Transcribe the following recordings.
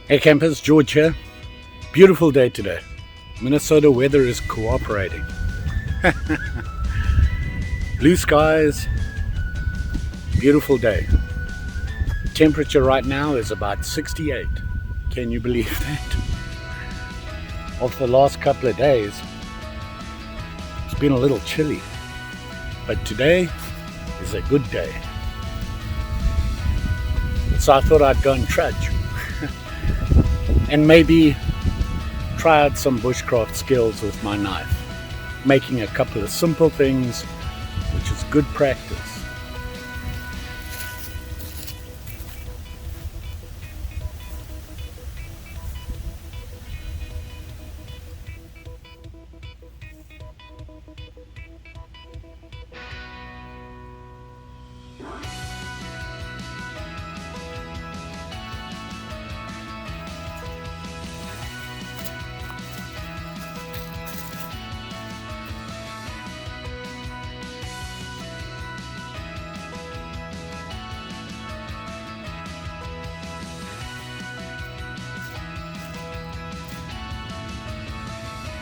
Hey campers, George here. Beautiful day today. Minnesota weather is cooperating. Blue skies, beautiful day. Temperature right now is about 68. Can you believe that? Of the last couple of days, it's been a little chilly. But today is a good day. So I thought I'd go and trudge. And maybe try out some bushcraft skills with my knife, making a couple of simple things, which is good practice.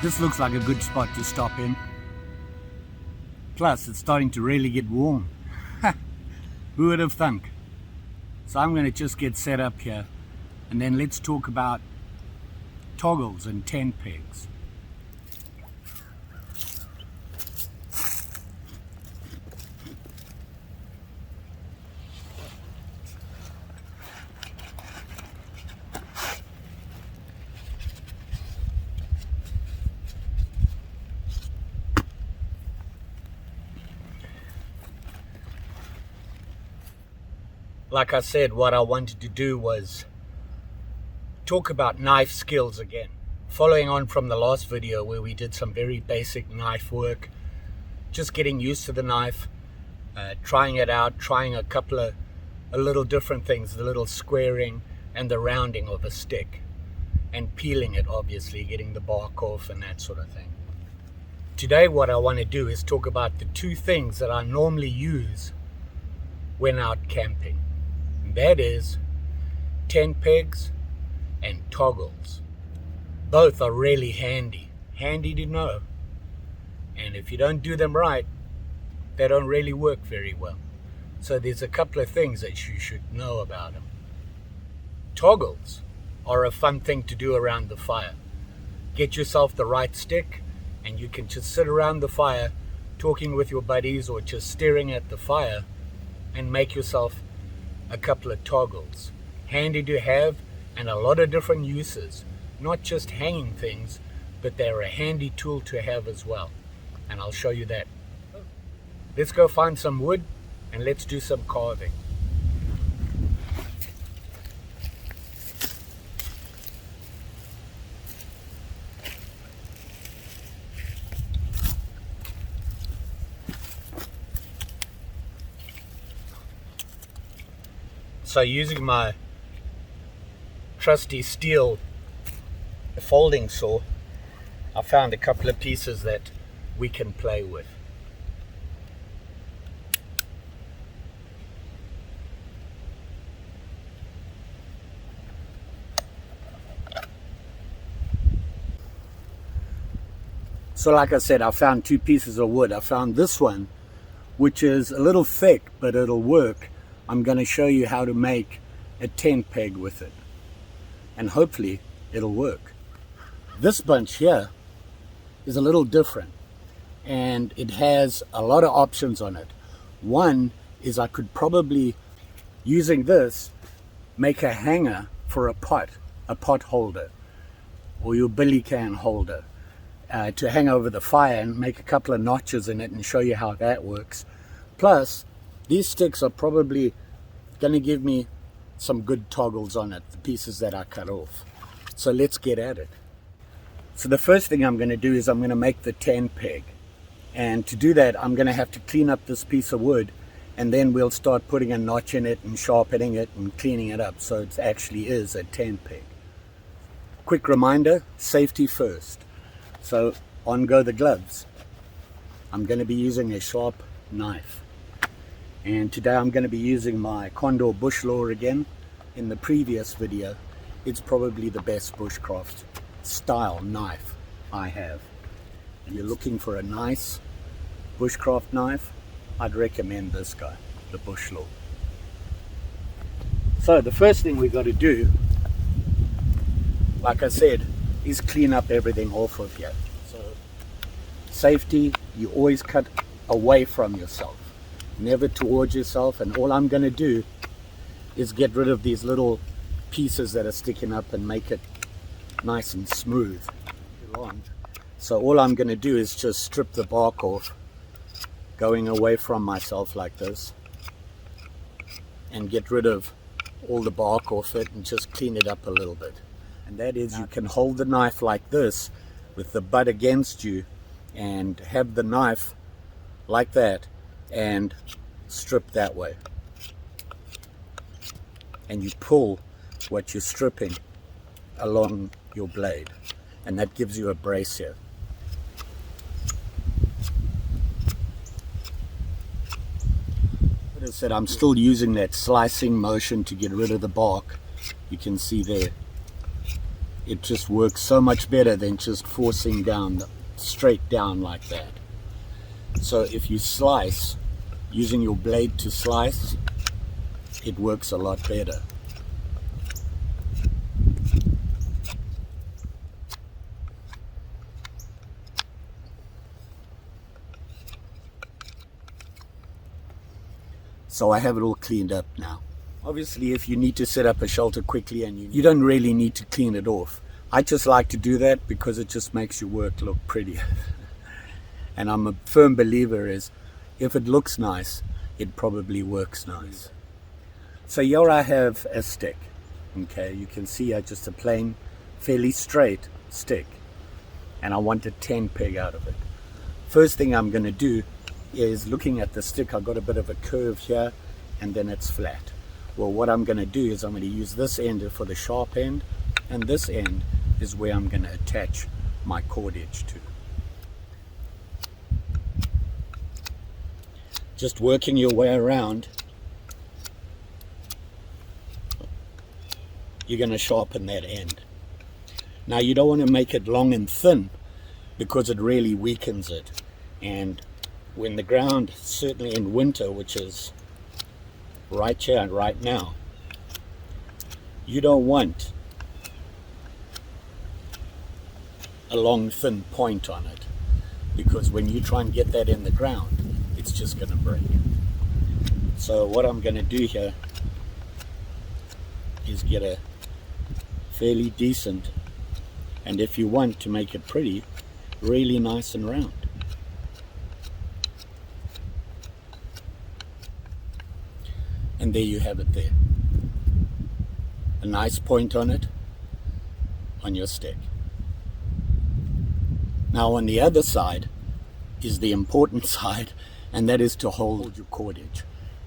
This looks like a good spot to stop in. Plus, it's starting to really get warm. Who would have thunk? So I'm going to just get set up here, and then let's talk about toggles and tent pegs. Like I said, what I wanted to do was talk about knife skills again. Following on from the last video where we did some very basic knife work, just getting used to the knife, trying it out, trying a little different things, the little squaring and the rounding of a stick, and peeling it, obviously, getting the bark off and that sort of thing. Today what I want to do is talk about the two things that I normally use when out camping. That is tent pegs and toggles. Both are really handy to know. And if you don't do them right, they don't really work very well. So there's a couple of things that you should know about them. Toggles are a fun thing to do around the fire. Get yourself the right stick and you can just sit around the fire talking with your buddies or just staring at the fire and make yourself a couple of toggles. Handy to have and a lot of different uses. Not just hanging things, but they're a handy tool to have as well. And I'll show you that. Let's go find some wood and let's do some carving. So using my trusty steel folding saw, I found a couple of pieces that we can play with. So like I said, I found two pieces of wood. I found this one, which is a little thick, but it'll work. I'm going to show you how to make a tent peg with it, and hopefully it'll work. This bunch here is a little different, and it has a lot of options on it. One is I could probably, using this, make a hanger for a pot holder, or your billy can holder, to hang over the fire and make a couple of notches in it and show you how that works. Plus, these sticks are probably going to give me some good toggles on it, the pieces that I cut off. So let's get at it. So the first thing I'm going to do is I'm going to make the tent peg. And to do that, I'm going to have to clean up this piece of wood, and then we'll start putting a notch in it and sharpening it and cleaning it up so it actually is a tent peg. Quick reminder, safety first. So on go the gloves. I'm going to be using a sharp knife. And today I'm going to be using my Condor bush law again. In the previous video it's probably the best bushcraft style knife I have. And you're looking for a nice bushcraft knife, I'd recommend this guy, the Bushlaw. So the first thing we got to do, like I said, is clean up everything off of here. So safety, you always cut away from yourself, never towards yourself. And all I'm going to do is get rid of these little pieces that are sticking up and make it nice and smooth. So all I'm going to do is just strip the bark off, going away from myself like this, and get rid of all the bark off it and just clean it up a little bit. And that is, you can hold the knife like this with the butt against you and have the knife like that and strip that way, and you pull what you're stripping along your blade, and that gives you a brace here. As I said, I'm still using that slicing motion to get rid of the bark. You can see there, it just works so much better than just forcing down straight down like that. So if you slice, using your blade to slice, it works a lot better. So I have it all cleaned up now. Obviously, if you need to set up a shelter quickly and you don't really need to clean it off. I just like to do that because it just makes your work look prettier. And I'm a firm believer is, if it looks nice, it probably works nice. So here I have a stick. Okay, you can see just a plain, fairly straight stick. And I want a 10 peg out of it. First thing I'm going to do is, looking at the stick, I've got a bit of a curve here and then it's flat. Well, what I'm going to do is I'm going to use this end for the sharp end, and this end is where I'm going to attach my cordage to. Just working your way around, you're going to sharpen that end. Now you don't want to make it long and thin because it really weakens it. And when the ground, certainly in winter, which is right here and right now, you don't want a long thin point on it, because when you try and get that in the ground, it's just going to break. So what I'm going to do here is get a fairly decent, and if you want to make it pretty, really nice and round. And there you have it there. A nice point on it, on your stick. Now on the other side is the important side, and that is to hold your cordage.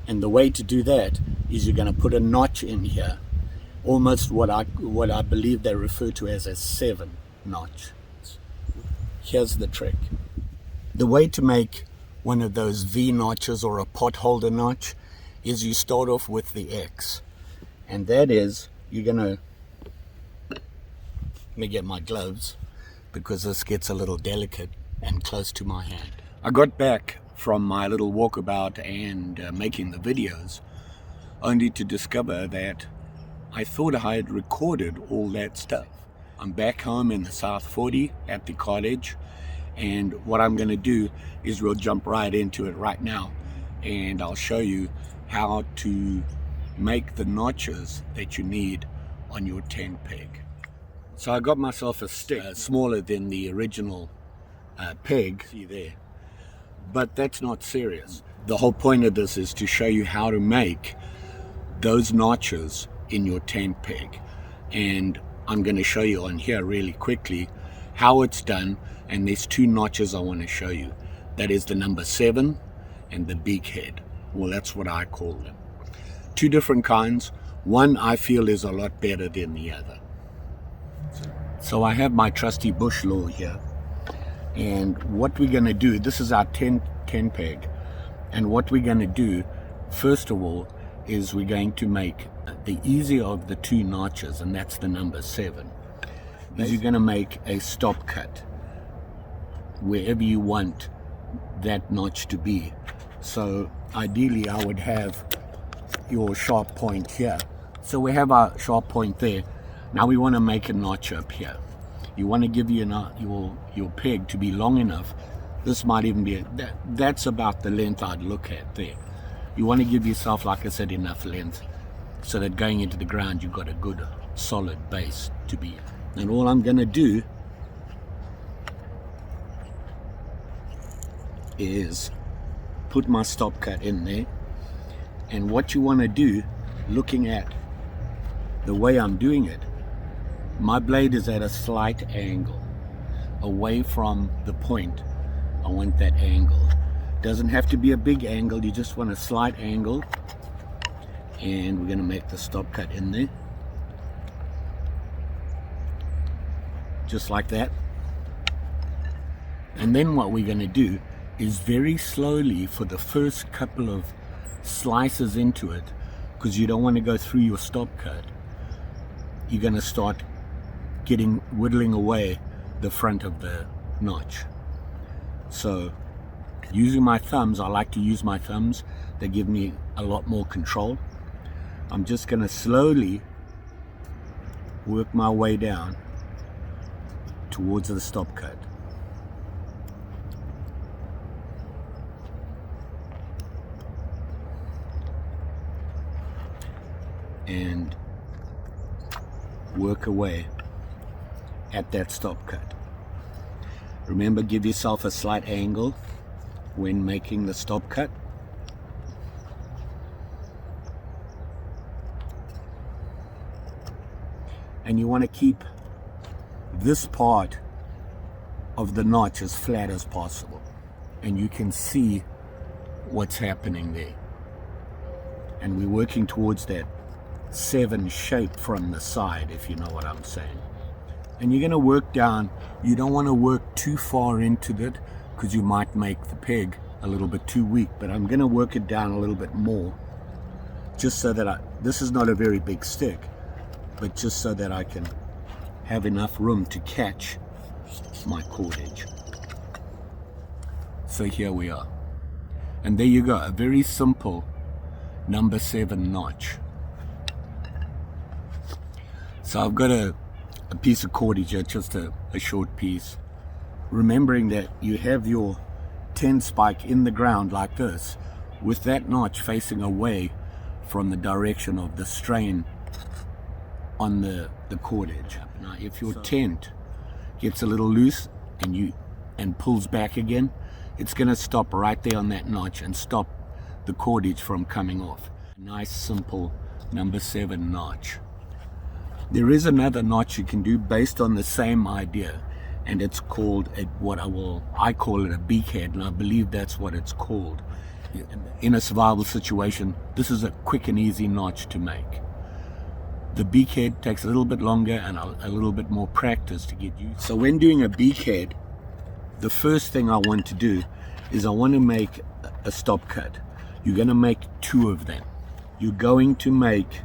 And the way to do that is you're going to put a notch in here, almost what I believe they refer to as a 7 notch. Here's the trick. The way to make one of those V notches or a pot holder notch is you start off with the X, and that is, you're gonna, let me get my gloves because this gets a little delicate and close to my hand. I got back from my little walkabout and making the videos, only to discover that I thought I had recorded all that stuff. I'm back home in the South 40 at the cottage, and what I'm going to do is we'll jump right into it right now, and I'll show you how to make the notches that you need on your 10 peg. So I got myself a stick smaller than the original peg, see there, but that's not serious. The whole point of this is to show you how to make those notches in your 10 peg, and I'm going to show you on here really quickly how it's done. And there's 2 notches I want to show you. That is the number 7 and the beak head. Well, that's what I call them. 2 different kinds. One I feel is a lot better than the other. So I have my trusty Bushlaw here, and what we're going to do, this is our 10 peg, and what we're going to do first of all is we're going to make the easier of the two notches, and that's the number 7. Is you're going to make a stop cut wherever you want that notch to be. So ideally I would have your sharp point here. So we have our sharp point there. Now we want to make a notch up here. You want to give your peg to be long enough. This might even be that's about the length I'd look at there. You want to give yourself, like I said, enough length so that going into the ground you've got a good solid base to be in. And all I'm going to do is put my stop cut in there. And what you want to do, looking at the way I'm doing it, my blade is at a slight angle away from the point. I want that angle. Doesn't have to be a big angle, you just want a slight angle. And we're going to make the stop cut in there, just like that. And then what we're going to do is very slowly, for the first couple of slices into it, because you don't want to go through your stop cut, you're going to start whittling away the front of the notch. So using my thumbs, I like to use my thumbs, they give me a lot more control. I'm just going to slowly work my way down towards the stop cut. And work away at that stop cut. Remember, give yourself a slight angle when making the stop cut. And you want to keep this part of the notch as flat as possible. And you can see what's happening there. And we're working towards that 7 shape from the side, if you know what I'm saying. And you're going to work down. You don't want to work too far into it because you might make the peg a little bit too weak, but I'm going to work it down a little bit more, just so that this is not a very big stick, but just so that I can have enough room to catch my cordage. So here we are, and there you go, a very simple number 7 notch. So I've got a piece of cordage here, just a short piece, remembering that you have your 10 spike in the ground like this, with that notch facing away from the direction of the strain on the cordage. Now if your tent gets a little loose and pulls back again, it's going to stop right there on that notch and stop the cordage from coming off. A nice simple number 7 notch. There is another notch you can do based on the same idea, and it's called I call it a beak head, and I believe that's what it's called. In a survival situation, this is a quick and easy notch to make. The beak head takes a little bit longer and a little bit more practice to get used. So when doing a beak head, the first thing I want to do is I want to make a stop cut. You're going to make 2 of them. You're going to make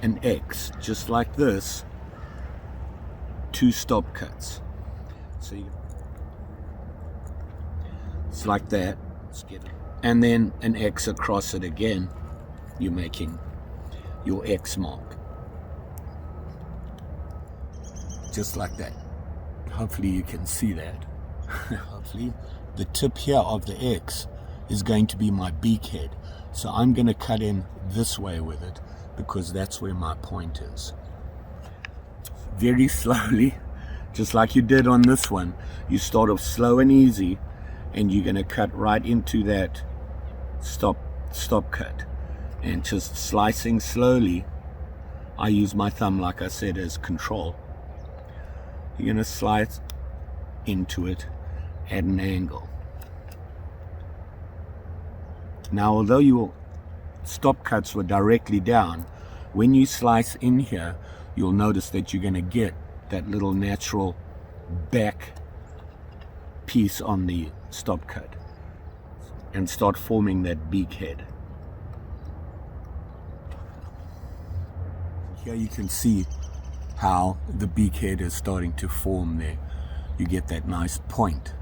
an X, just like this, 2 stop cuts. So it's like that, and then an X across it again. You're making your X mark, just like that. Hopefully you can see that. Hopefully the tip here of the X is going to be my beak head, so I'm going to cut in this way with it, because that's where my point is. Very slowly, just like you did on this one, you start off slow and easy, and you're going to cut right into that stop cut, and just slicing slowly. I use my thumb, like I said, as control. You're going to slice into it at an angle. Now, although your stop cuts were directly down, when you slice in here, you'll notice that you're going to get that little natural back piece on the stop cut and start forming that beak head. Here you can see how the beak head is starting to form there. You get that nice point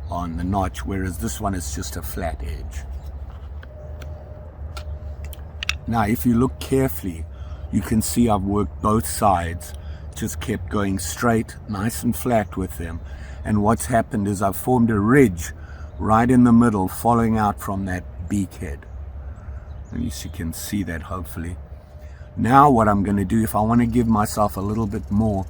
on the notch, whereas this one is just a flat edge. Now if you look carefully, you can see I've worked both sides, just kept going straight, nice and flat with them. And what's happened is I've formed a ridge right in the middle, following out from that beak head. And you can see that hopefully. Now what I'm going to do, if I want to give myself a little bit more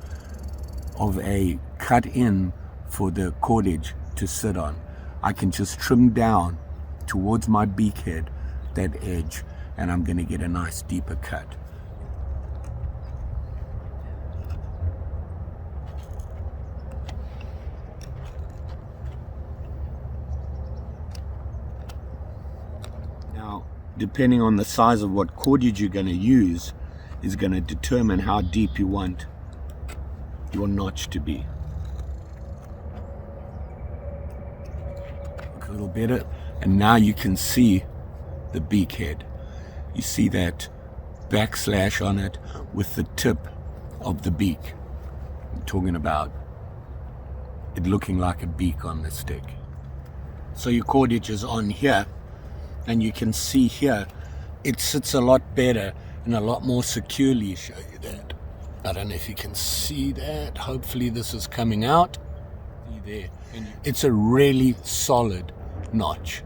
of a cut in for the cordage to sit on, I can just trim down towards my beak head, that edge, and I'm going to get a nice deeper cut. Now, depending on the size of what cordage you're going to use is going to determine how deep you want your notch to be. Look a little better, and now you can see the beak head. You see that backslash on it with the tip of the beak. I'm talking about it looking like a beak on the stick. So your cordage is on here, and you can see here it sits a lot better and a lot more securely. Show you that. I don't know if you can see that. Hopefully this is coming out. See there. It's a really solid notch.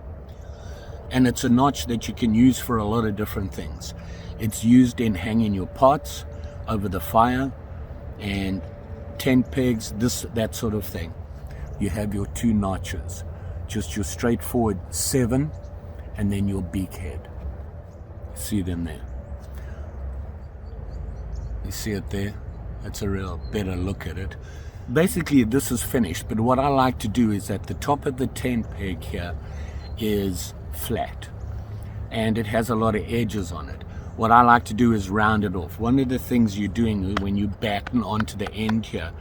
And it's a notch that you can use for a lot of different things. It's used in hanging your pots over the fire and tent pegs, that sort of thing. You have your two notches, just your straightforward 7 and then your beak head. See them there? You see it there? That's a real better look at it. Basically this is finished, but what I like to do is at the top of the tent peg here is flat, and it has a lot of edges on it. What I like to do is round it off. One of the things you're doing when you batten onto the end here,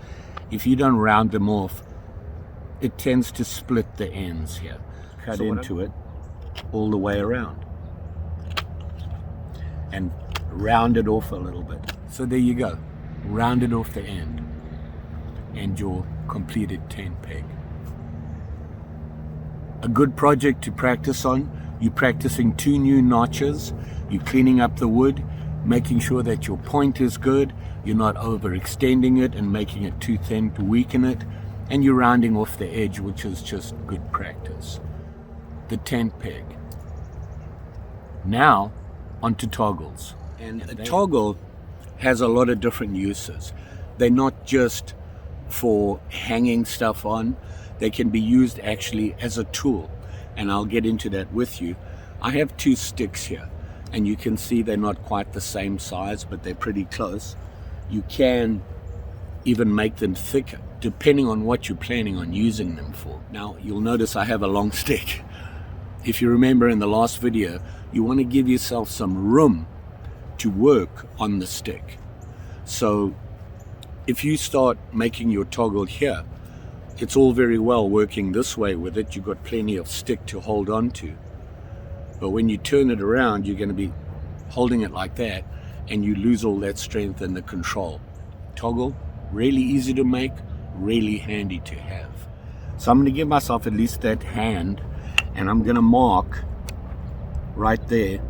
if you don't round them off, it tends to split the ends here. Cut into it all the way around and round it off a little bit. So there you go, round it off the end and your completed tent peg. A good project to practice on. You're practicing 2 new notches, you're cleaning up the wood, making sure that your point is good, you're not overextending it and making it too thin to weaken it, and you're rounding off the edge, which is just good practice. The tent peg. Now onto toggles. And a toggle has a lot of different uses. They're not just for hanging stuff on, they can be used actually as a tool, and I'll get into that with you. I have 2 sticks here, and you can see they're not quite the same size, but they're pretty close. You can even make them thicker depending on what you're planning on using them for. Now you'll notice I have a long stick. If you remember in the last video, you want to give yourself some room to work on the stick. So if you start making your toggle here, it's all very well working this way with it. You've got plenty of stick to hold on to. But when you turn it around, you're going to be holding it like that, and you lose all that strength and the control. Toggle, really easy to make, really handy to have. So I'm going to give myself at least that hand, and I'm going to mark right there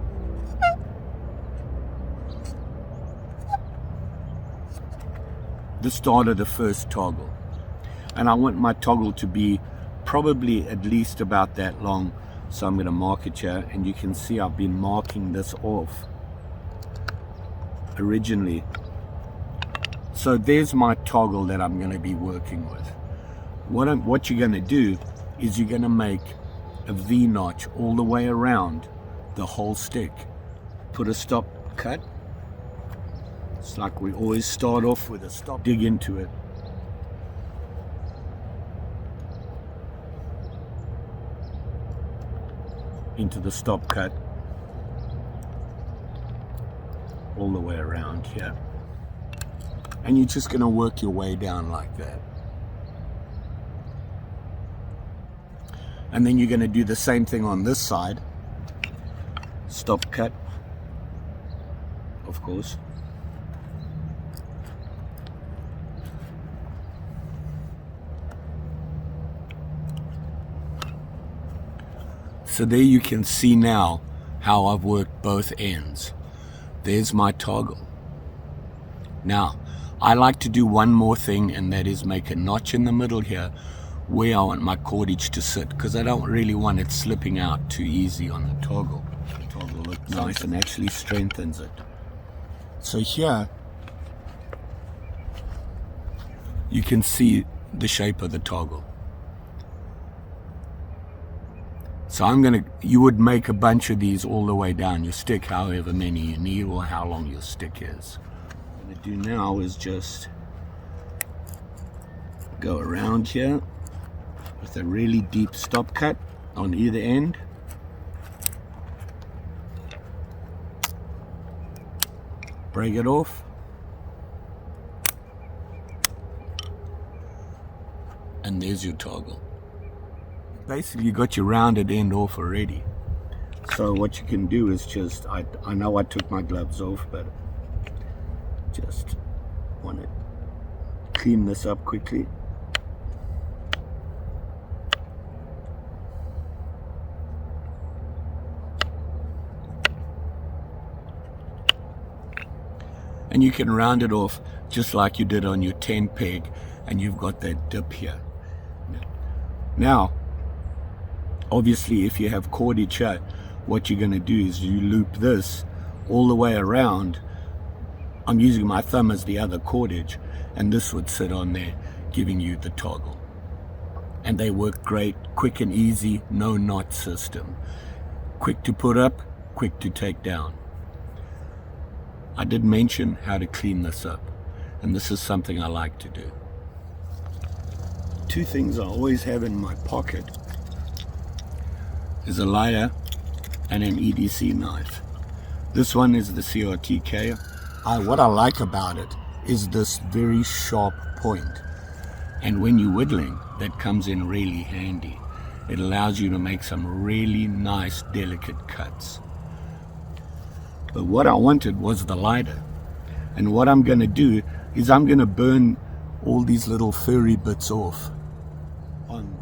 the start of the first toggle. And I want my toggle to be probably at least about that long. So I'm going to mark it here, and you can see I've been marking this off originally. So there's my toggle that I'm going to be working with. What you're going to do is you're going to make a V-notch all the way around the whole stick. Put a stop cut. It's like we always start off with a stop. Dig into it. Into the stop cut all the way around here, and you're just going to work your way down like that, and then you're going to do the same thing on this side. Stop cut, of course, So there you can see now how I've worked both ends. There's my toggle. Now, I like to do one more thing, and that is make a notch in the middle here where I want my cordage to sit, because I don't really want it slipping out too easy on the toggle. The toggle looks nice and actually strengthens it. So here, you can see the shape of the toggle. So you would make a bunch of these all the way down your stick, however many you need or how long your stick is. What I'm going to do now is just go around here with a really deep stop cut on either end. Break it off. And there's your toggle. Basically, you got your rounded end off already. So what you can do is just, I know I took my gloves off, but just want to clean this up quickly. And you can round it off just like you did on your 10 peg, and you've got that dip here. Now, obviously, if you have cordage here, what you're going to do is you loop this all the way around. I'm using my thumb as the other cordage, and this would sit on there, giving you the toggle. And they work great, quick and easy, no knot system. Quick to put up, quick to take down. I did mention how to clean this up, and this is something I like to do. Two things I always have in my pocket is a lighter and an EDC knife. This one is the CRTK. What I like about it is this very sharp point, and when you're whittling, that comes in really handy. It allows you to make some really nice, delicate cuts. But what I wanted was the lighter, and what I'm going to do is I'm going to burn all these little furry bits off on.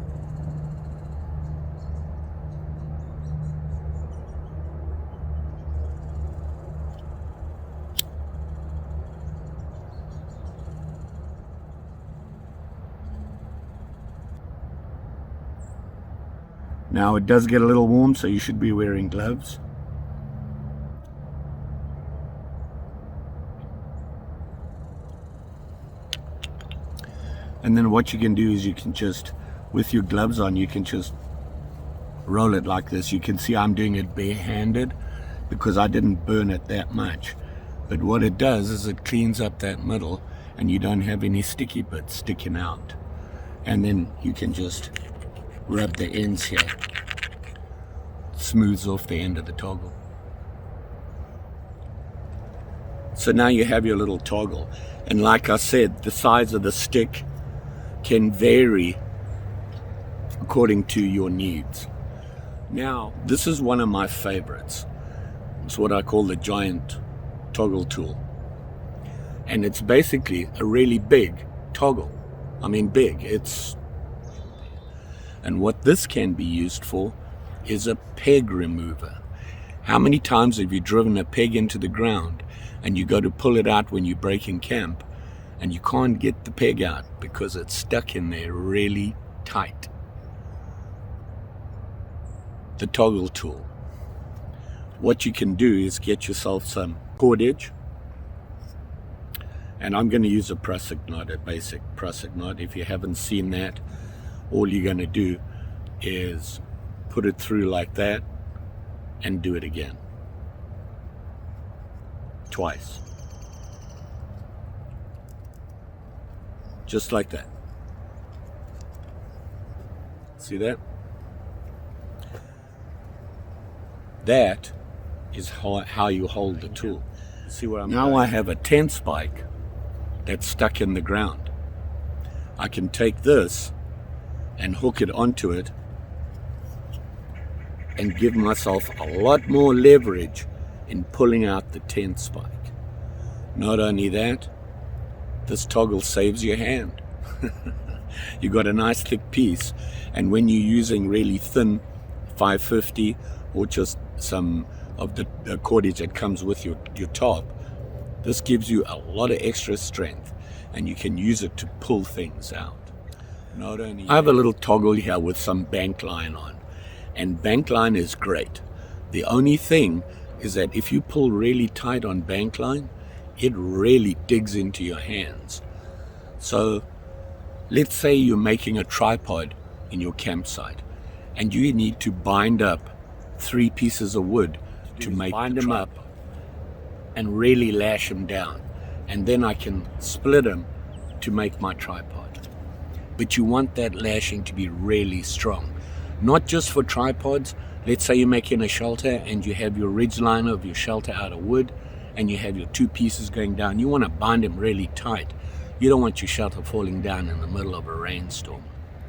Now it does get a little warm, so you should be wearing gloves. And then what you can do is you can just, with your gloves on, you can just roll it like this. You can see I'm doing it barehanded because I didn't burn it that much. But what it does is it cleans up that middle, and you don't have any sticky bits sticking out. And then you can just rub the ends here. Smooths off the end of the toggle. So now you have your little toggle. And like I said, the size of the stick can vary according to your needs. Now, this is one of my favorites. It's what I call the giant toggle tool. And it's basically a really big toggle. I mean big, and what this can be used for is a peg remover. How many times have you driven a peg into the ground and you go to pull it out when you're breaking camp, and you can't get the peg out because it's stuck in there really tight? The toggle tool. What you can do is get yourself some cordage, and I'm going to use a prusik knot, a basic prusik knot. If you haven't seen that, all you're going to do is put it through like that and do it again. Twice. Just like that. See that? That is how you hold the tool. See what I'm doing? Now I have a 10 spike that's stuck in the ground. I can take this and hook it onto it and give myself a lot more leverage in pulling out the 10 spike. Not only that, this toggle saves your hand. You got a nice thick piece, and when you're using really thin 550 or just some of the cordage that comes with your top, this gives you a lot of extra strength and you can use it to pull things out. Not only I have a little toggle here with some bank line on, and bank line is great. The only thing is that if you pull really tight on bank line, it really digs into your hands. So let's say you're making a tripod in your campsite and you need to bind up 3 pieces of wood to make bind them up and really lash them down, and then I can split them to make my tripod. But you want that lashing to be really strong, not just for tripods. Let's say you're making a shelter and you have your ridge liner of your shelter out of wood and you have your 2 pieces going down. You want to bind them really tight. You don't want your shelter falling down in the middle of a rainstorm.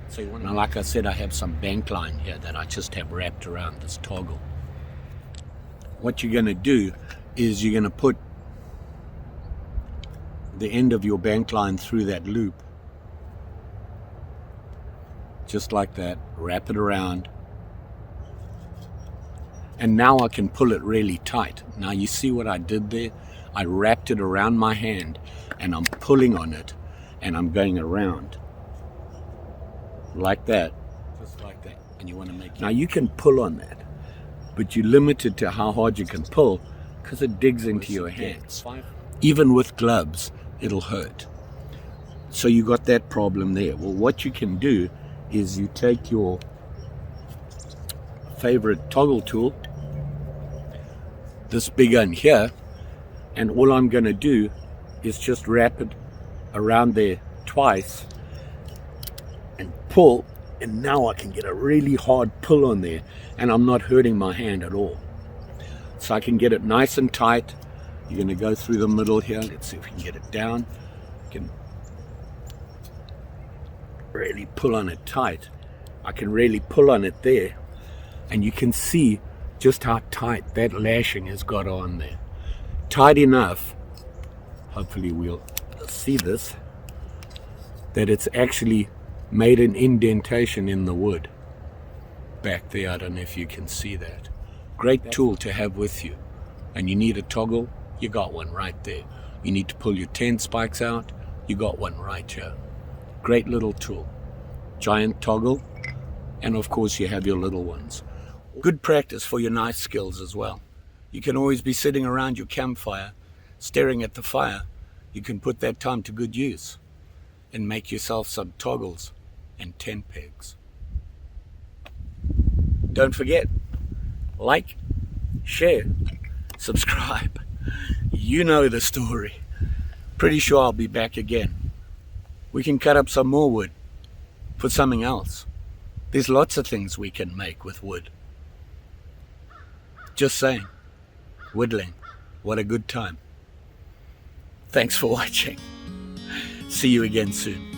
So you want to, now, like I said, I have some bank line here that I just have wrapped around this toggle. What you're going to do is you're going to put the end of your bank line through that loop, just like that, wrap it around, and now I can pull it really tight. Now you see what I did there? I wrapped it around my hand and I'm pulling on it and I'm going around like that, just like that. And you want to make it. Now you can pull on that, but you're limited to how hard you can pull because it digs into your hands. Even with gloves, it'll hurt. So you got that problem there. Well, what you can do is you take your favorite toggle tool, this big one here, and all I'm going to do is just wrap it around there twice and pull, and now I can get a really hard pull on there and I'm not hurting my hand at all. So I can get it nice and tight. You're going to go through the middle here. Let's see if we can get it down. You can really pull on it tight. I can really pull on it there, and you can see just how tight that lashing has got on there. Tight enough, hopefully we'll see this, that it's actually made an indentation in the wood back there. I don't know if you can see that. Great tool to have with you. And you need a toggle, you got one right there. You need to pull your 10 spikes out, you got one right here. Great little tool. Giant toggle, and of course you have your little ones. Good practice for your knife skills as well. You can always be sitting around your campfire, staring at the fire. You can put that time to good use and make yourself some toggles and tent pegs. Don't forget, like, share, subscribe. You know the story. Pretty sure I'll be back again. We can cut up some more wood for something else. There's lots of things we can make with wood. Just saying. Whittling. What a good time. Thanks for watching. See you again soon.